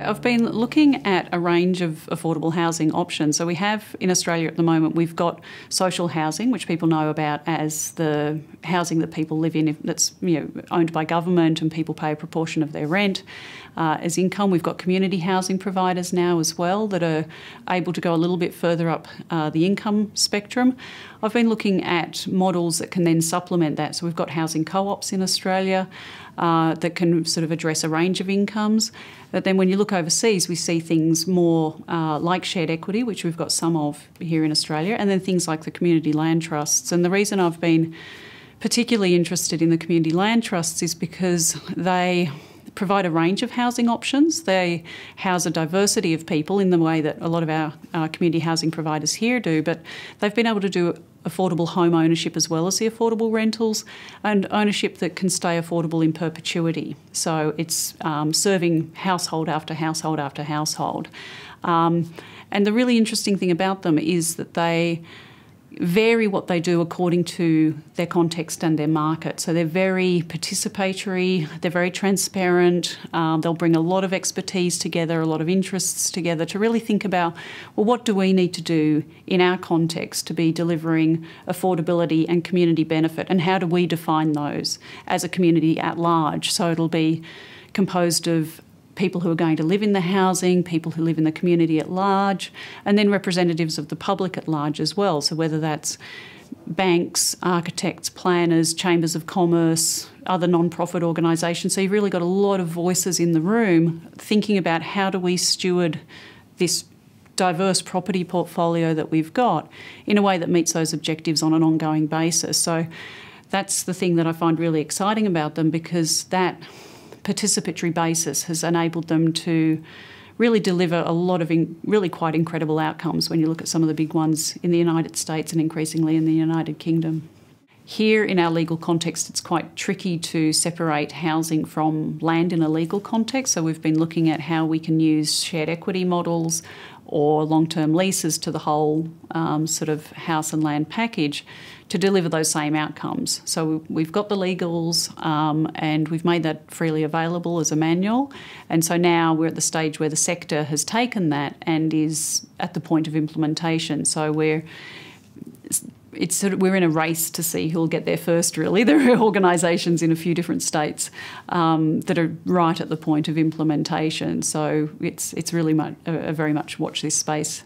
I've been looking at a range of affordable housing options. So we have in Australia at the moment, we've got social housing, which people know about as the housing that people live in that's owned by government and people pay a proportion of their rent as income. We've got community housing providers now as well that are able to go a little bit further up the income spectrum. I've been looking at models that can then supplement that. So we've got housing co-ops in Australia that can sort of address a range of incomes. But then when you look overseas, we see things more like shared equity, which we've got some of here in Australia, and then things like the community land trusts. And the reason I've been particularly interested in the community land trusts is because they provide a range of housing options. They house a diversity of people in the way that a lot of our community housing providers here do, but they've been able to do affordable home ownership as well as the affordable rentals, and ownership that can stay affordable in perpetuity. So it's serving household after household after household. And the really interesting thing about them is that they vary what they do according to their context and their market. So they're very participatory, they're very transparent, they'll bring a lot of expertise together, a lot of interests together to really think about, well, what do we need to do in our context to be delivering affordability and community benefit, and how do we define those as a community at large? So it'll be composed of people who are going to live in the housing, people who live in the community at large, and then representatives of the public at large as well. So whether that's banks, architects, planners, chambers of commerce, other non-profit organisations. So you've really got a lot of voices in the room thinking about how do we steward this diverse property portfolio that we've got in a way that meets those objectives on an ongoing basis. So that's the thing that I find really exciting about them, because that participatory basis has enabled them to really deliver a lot of really quite incredible outcomes when you look at some of the big ones in the United States and increasingly in the United Kingdom. Here in our legal context, it's quite tricky to separate housing from land in a legal context. So we've been looking at how we can use shared equity models or long-term leases to the whole sort of house and land package to deliver those same outcomes. So we've got the legals and we've made that freely available as a manual. And so now we're at the stage where the sector has taken that and is at the point of implementation. So we're in a race to see who'll get there first, really. There are organisations in a few different states that are right at the point of implementation. So it's really a very much watch this space.